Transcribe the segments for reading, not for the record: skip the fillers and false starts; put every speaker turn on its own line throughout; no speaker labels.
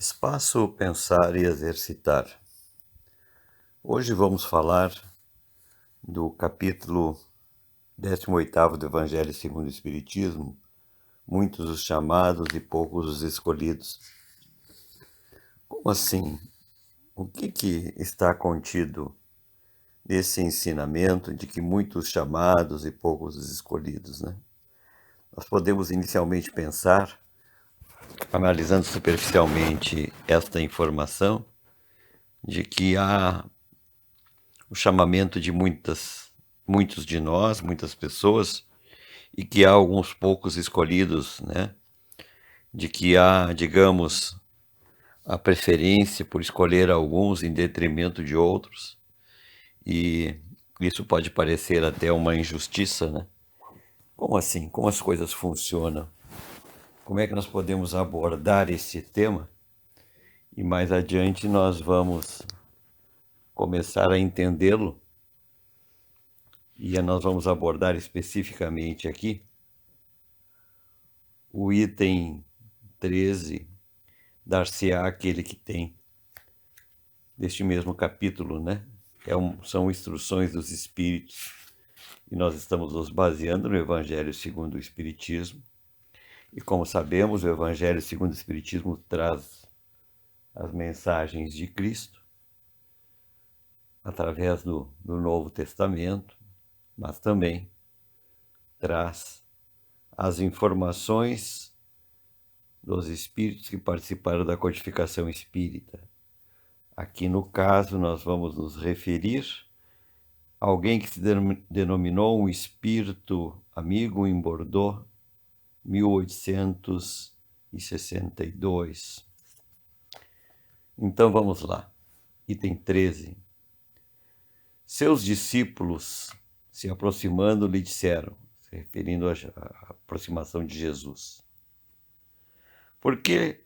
Espaço Pensar e Exercitar. Hoje vamos falar do capítulo 18º do Evangelho segundo o Espiritismo, muitos os chamados e poucos os escolhidos. Como assim? O que está contido nesse ensinamento de que muitos chamados e poucos os escolhidos, né? Nós podemos inicialmente pensar, analisando superficialmente esta informação, de que há o chamamento de muitos de nós, muitas pessoas, e que há alguns poucos escolhidos, né? De que há, digamos, a preferência por escolher alguns em detrimento de outros, e isso pode parecer até uma injustiça, né? Como assim? Como as coisas funcionam? Como é que nós podemos abordar esse tema? E mais adiante nós vamos começar a entendê-lo, e nós vamos abordar especificamente aqui o item 13, dar-se-á aquele que tem, deste mesmo capítulo, né? São instruções dos Espíritos, e nós estamos nos baseando no Evangelho segundo o Espiritismo. E como sabemos, o Evangelho segundo o Espiritismo traz as mensagens de Cristo através do Novo Testamento, mas também traz as informações dos Espíritos que participaram da codificação espírita. Aqui no caso nós vamos nos referir a alguém que se denominou um espírito amigo em Bordeaux, 1862. Então vamos lá, item 13. Seus discípulos, se aproximando, lhe disseram, se referindo à aproximação de Jesus: Por que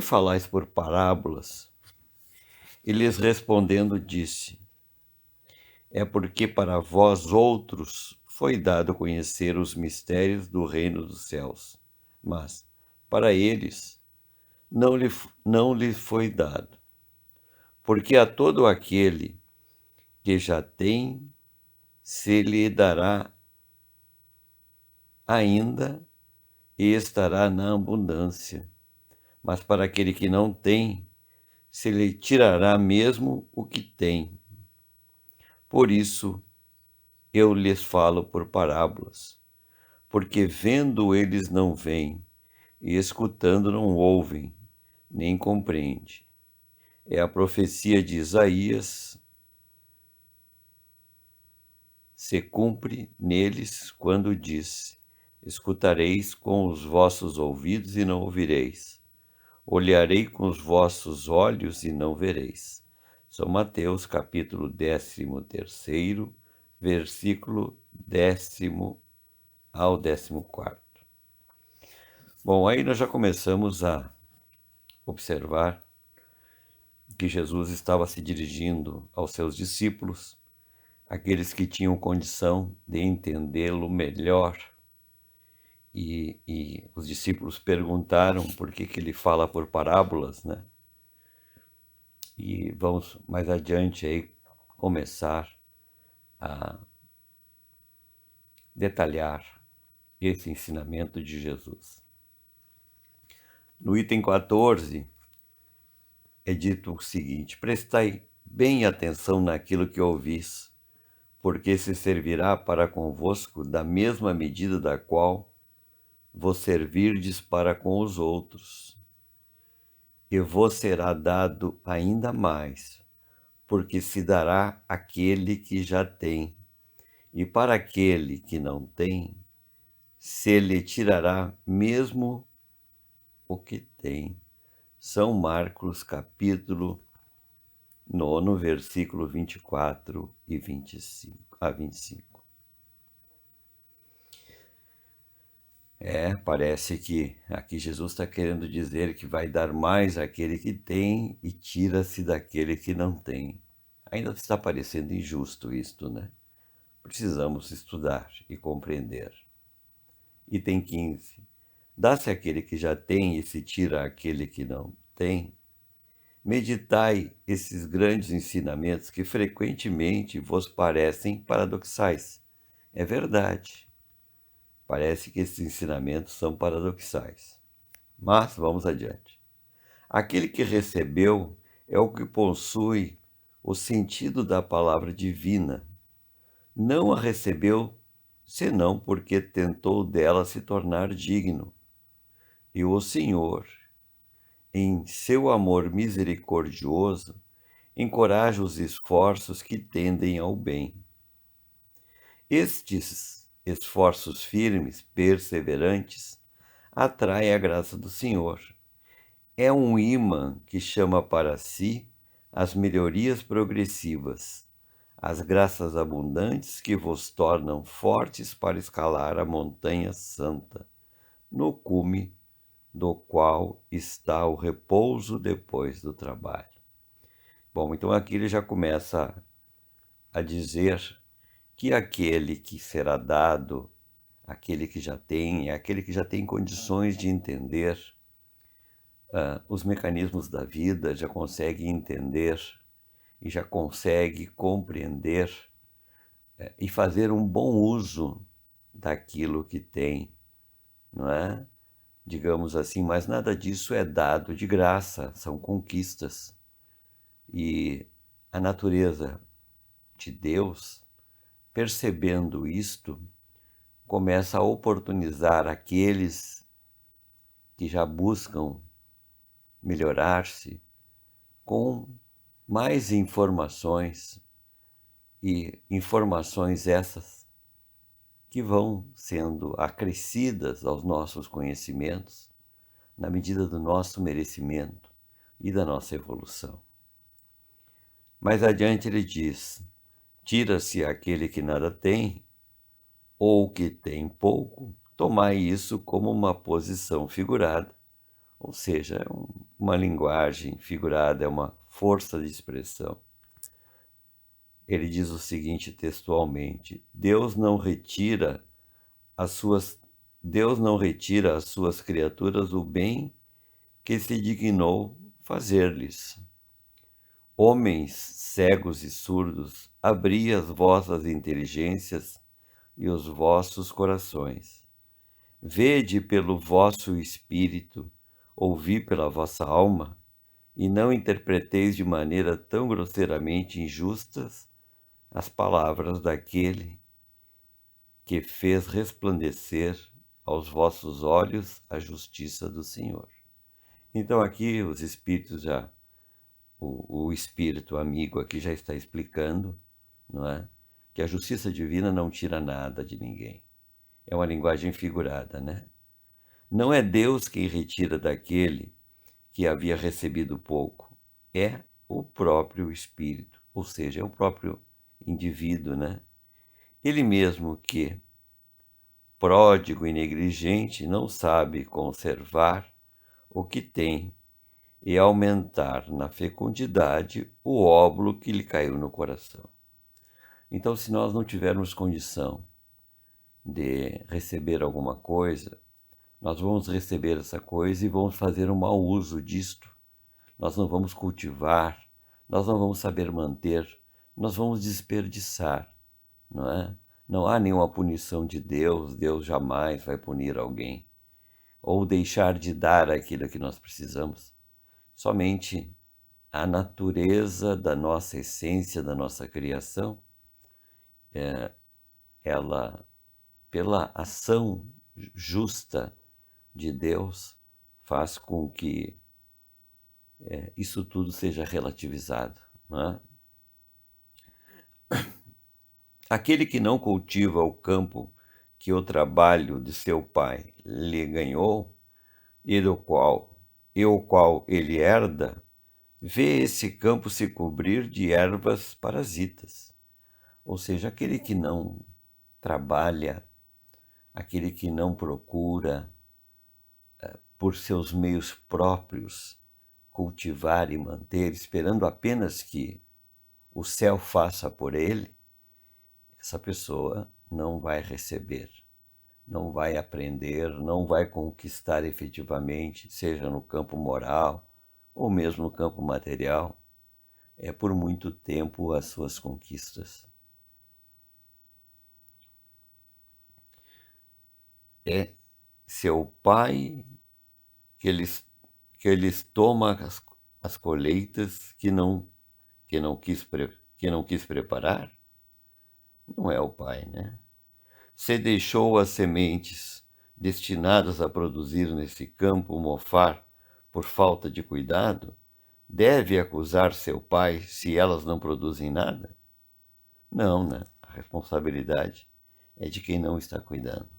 falais por parábolas? E lhes respondendo disse: É porque para vós outros foi dado conhecer os mistérios do reino dos céus, mas para eles não lhe foi dado. Porque a todo aquele que já tem, se lhe dará ainda e estará na abundância. Mas para aquele que não tem, se lhe tirará mesmo o que tem. Por isso eu lhes falo por parábolas, porque vendo eles não veem, e escutando não ouvem, nem compreendem. É a profecia de Isaías, se cumpre neles quando disse: Escutareis com os vossos ouvidos e não ouvireis. Olharei com os vossos olhos e não vereis. São Mateus, capítulo 13º, versículo 10º ao 14º. Bom, aí nós já começamos a observar que Jesus estava se dirigindo aos seus discípulos, aqueles que tinham condição de entendê-lo melhor. E os discípulos perguntaram por que ele fala por parábolas, né? E vamos mais adiante aí começar a detalhar esse ensinamento de Jesus. No item 14 é dito o seguinte: prestai bem atenção naquilo que ouvis, porque se servirá para convosco da mesma medida da qual vos servirdes para com os outros. E vos será dado ainda mais, porque se dará àquele que já tem, e para aquele que não tem, se lhe tirará mesmo o que tem. São Marcos, capítulo 9, versículo 24 e 25 a 25. Parece que aqui Jesus está querendo dizer que vai dar mais àquele que tem e tira-se daquele que não tem. Ainda está parecendo injusto isto, né? Precisamos estudar e compreender. Item 15. Dá-se àquele que já tem e se tira àquele que não tem, meditai esses grandes ensinamentos que frequentemente vos parecem paradoxais. É verdade, parece que esses ensinamentos são paradoxais. Mas vamos adiante. Aquele que recebeu é o que possui o sentido da palavra divina. Não a recebeu senão porque tentou dela se tornar digno. E o Senhor, em seu amor misericordioso, encoraja os esforços que tendem ao bem. Estes esforços firmes, perseverantes, atraem a graça do Senhor. É um ímã que chama para si as melhorias progressivas, as graças abundantes que vos tornam fortes para escalar a montanha santa, no cume do qual está o repouso depois do trabalho. Bom, então aqui ele já começa a dizer que aquele que será dado, aquele que já tem, é aquele que já tem condições de entender os mecanismos da vida, já consegue entender e já consegue compreender e fazer um bom uso daquilo que tem, não é? Digamos assim, mas nada disso é dado de graça, são conquistas. E a natureza de Deus, percebendo isto, começa a oportunizar aqueles que já buscam melhorar-se com mais informações, e informações essas que vão sendo acrescidas aos nossos conhecimentos na medida do nosso merecimento e da nossa evolução. Mais adiante ele diz: tira-se aquele que nada tem, ou que tem pouco, tomai isso como uma posição figurada, ou seja, é uma linguagem figurada, é uma força de expressão. Ele diz o seguinte textualmente: Deus não retira às suas criaturas o bem que se dignou fazer-lhes. Homens cegos e surdos, abri as vossas inteligências e os vossos corações. Vede pelo vosso espírito, ouvi pela vossa alma, e não interpreteis de maneira tão grosseiramente injustas as palavras daquele que fez resplandecer aos vossos olhos a justiça do Senhor. Então aqui os espíritos já, o espírito amigo aqui já está explicando, não é? Que a justiça divina não tira nada de ninguém. É uma linguagem figurada, né? Não é Deus quem retira daquele que havia recebido pouco, é o próprio espírito, ou seja, é o próprio indivíduo, né? Ele mesmo que, pródigo e negligente, não sabe conservar o que tem e aumentar na fecundidade o óbolo que lhe caiu no coração. Então, se nós não tivermos condição de receber alguma coisa, nós vamos receber essa coisa e vamos fazer um mau uso disto. Nós não vamos cultivar, nós não vamos saber manter, nós vamos desperdiçar, não é? Não há nenhuma punição de Deus, Deus jamais vai punir alguém, ou deixar de dar aquilo que nós precisamos. Somente a natureza da nossa essência, da nossa criação, ela, pela ação justa de Deus, faz com que isso tudo seja relativizado, não é? Aquele que não cultiva o campo que o trabalho de seu pai lhe ganhou, e o qual ele herda, vê esse campo se cobrir de ervas parasitas. Ou seja, aquele que não trabalha, aquele que não procura por seus meios próprios cultivar e manter, esperando apenas que o céu faça por ele, essa pessoa não vai receber, não vai aprender, não vai conquistar efetivamente, seja no campo moral ou mesmo no campo material, é por muito tempo as suas conquistas. É seu pai que eles toma as colheitas que não quis preparar? Não é o pai, né? Se deixou as sementes destinadas a produzir nesse campo mofar por falta de cuidado, deve acusar seu pai se elas não produzem nada? Não, né? A responsabilidade é de quem não está cuidando.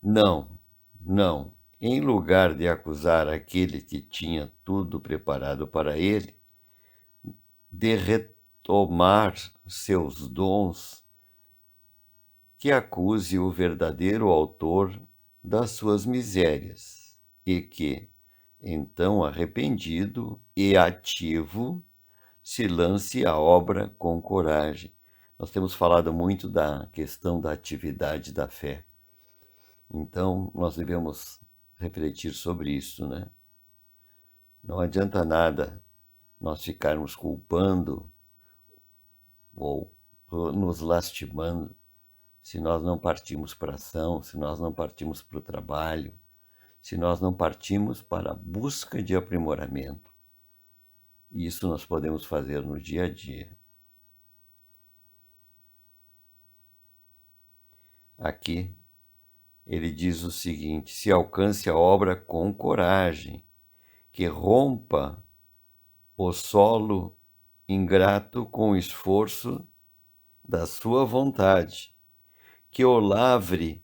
Não, não. Em lugar de acusar aquele que tinha tudo preparado para ele, de retomar seus dons, que acuse o verdadeiro autor das suas misérias e que, então arrependido e ativo, se lance à obra com coragem. Nós temos falado muito da questão da atividade da fé. Então, nós devemos refletir sobre isso, né? Não adianta nada nós ficarmos culpando ou nos lastimando se nós não partimos para a ação, se nós não partimos para o trabalho, se nós não partimos para a busca de aprimoramento. E isso nós podemos fazer no dia a dia. Aqui ele diz o seguinte: se alcance a obra com coragem, que rompa o solo ingrato com o esforço da sua vontade, que o lavre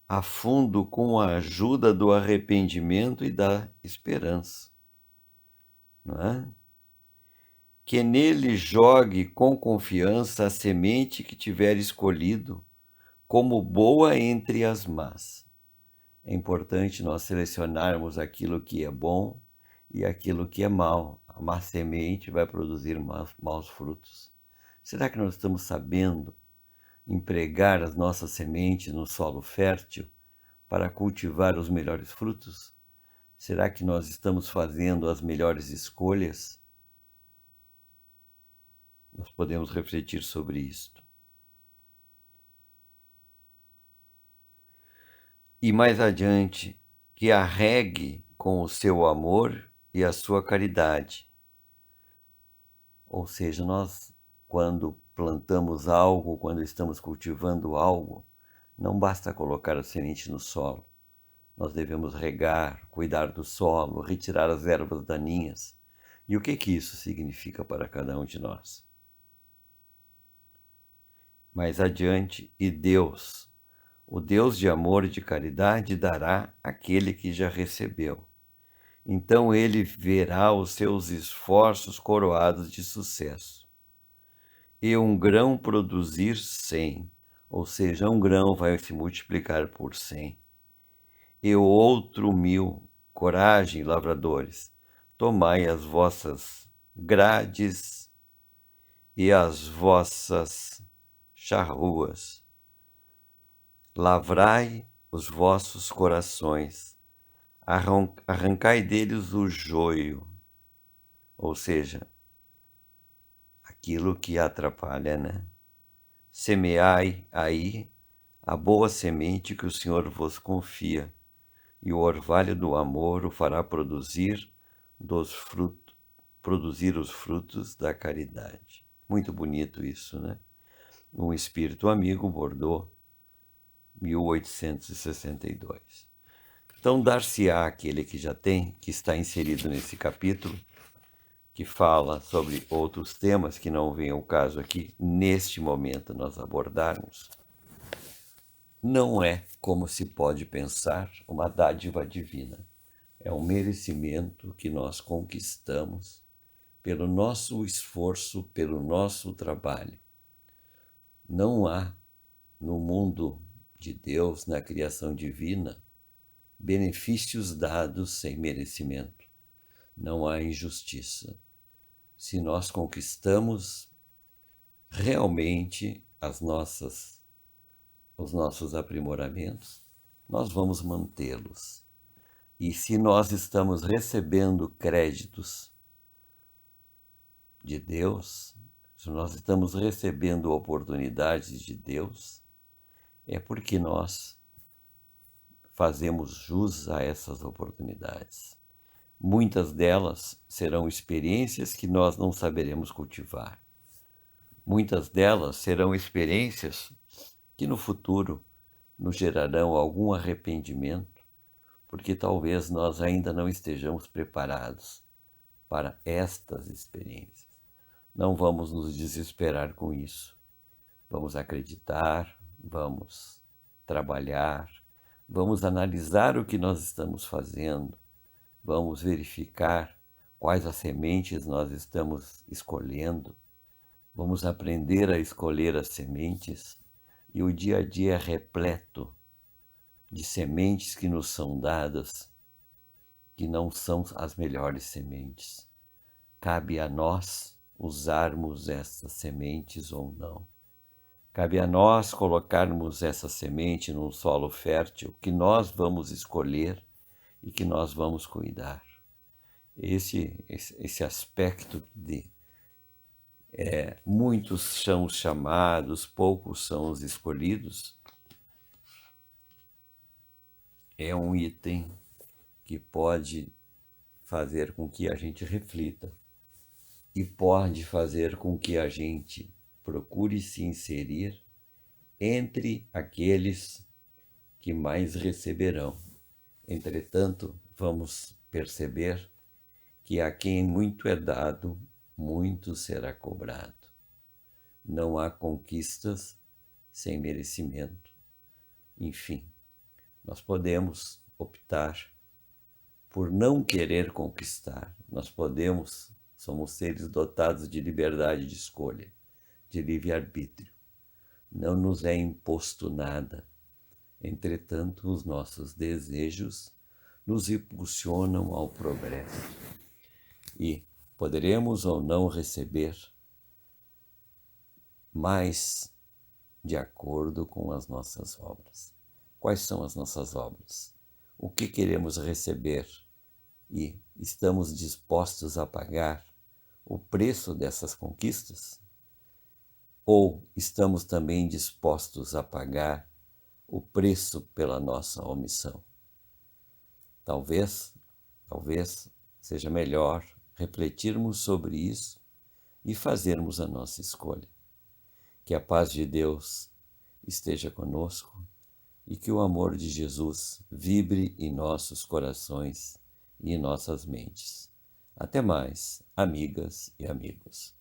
a fundo com a ajuda do arrependimento e da esperança, não é? Que nele jogue com confiança a semente que tiver escolhido como boa entre as más. É importante nós selecionarmos aquilo que é bom e aquilo que é mal. A má semente vai produzir maus frutos. Será que nós estamos sabendo empregar as nossas sementes no solo fértil para cultivar os melhores frutos? Será que nós estamos fazendo as melhores escolhas? Nós podemos refletir sobre isto. E mais adiante, que a regue com o seu amor e a sua caridade. Ou seja, nós, quando plantamos algo, quando estamos cultivando algo, não basta colocar a semente no solo. Nós devemos regar, cuidar do solo, retirar as ervas daninhas. E o que isso significa para cada um de nós? Mais adiante, e Deus, o Deus de amor e de caridade, dará àquele que já recebeu. Então ele verá os seus esforços coroados de sucesso. E um grão produzir 100, ou seja, um grão vai se multiplicar por 100. E o outro 1000. Coragem, lavradores, tomai as vossas grades e as vossas charruas. Lavrai os vossos corações, arrancai deles o joio, ou seja, aquilo que atrapalha, né? Semeai aí a boa semente que o Senhor vos confia, e o orvalho do amor o fará produzir os frutos da caridade. Muito bonito isso, né? Um Espírito Amigo, Bordeaux, 1862. Então, dar-se-á aquele que já tem, que está inserido nesse capítulo, que fala sobre outros temas que não vem ao caso aqui, neste momento, nós abordarmos. Não é, como se pode pensar, uma dádiva divina. É um merecimento que nós conquistamos pelo nosso esforço, pelo nosso trabalho. Não há no mundo de Deus, na criação divina, benefícios dados sem merecimento. Não há injustiça. Se nós conquistamos realmente os nossos aprimoramentos, nós vamos mantê-los. E se nós estamos recebendo créditos de Deus, se nós estamos recebendo oportunidades de Deus, é porque nós fazemos jus a essas oportunidades. Muitas delas serão experiências que nós não saberemos cultivar. Muitas delas serão experiências que no futuro nos gerarão algum arrependimento, porque talvez nós ainda não estejamos preparados para estas experiências. Não vamos nos desesperar com isso. Vamos acreditar, vamos trabalhar, vamos analisar o que nós estamos fazendo, vamos verificar quais as sementes nós estamos escolhendo, vamos aprender a escolher as sementes, e o dia a dia é repleto de sementes que nos são dadas, que não são as melhores sementes. Cabe a nós usarmos essas sementes ou não. Cabe a nós colocarmos essa semente num solo fértil que nós vamos escolher e que nós vamos cuidar. Esse aspecto de muitos são os chamados, poucos são os escolhidos, é um item que pode fazer com que a gente reflita e pode fazer com que a gente procure se inserir entre aqueles que mais receberão. Entretanto, vamos perceber que a quem muito é dado, muito será cobrado. Não há conquistas sem merecimento. Enfim, nós podemos optar por não querer conquistar. Nós somos seres dotados de liberdade de escolha, de livre-arbítrio. Não nos é imposto nada. Entretanto, os nossos desejos nos impulsionam ao progresso. E poderemos ou não receber mais de acordo com as nossas obras. Quais são as nossas obras? O que queremos receber? E estamos dispostos a pagar o preço dessas conquistas? Ou estamos também dispostos a pagar o preço pela nossa omissão? Talvez seja melhor refletirmos sobre isso e fazermos a nossa escolha. Que a paz de Deus esteja conosco e que o amor de Jesus vibre em nossos corações e em nossas mentes. Até mais, amigas e amigos.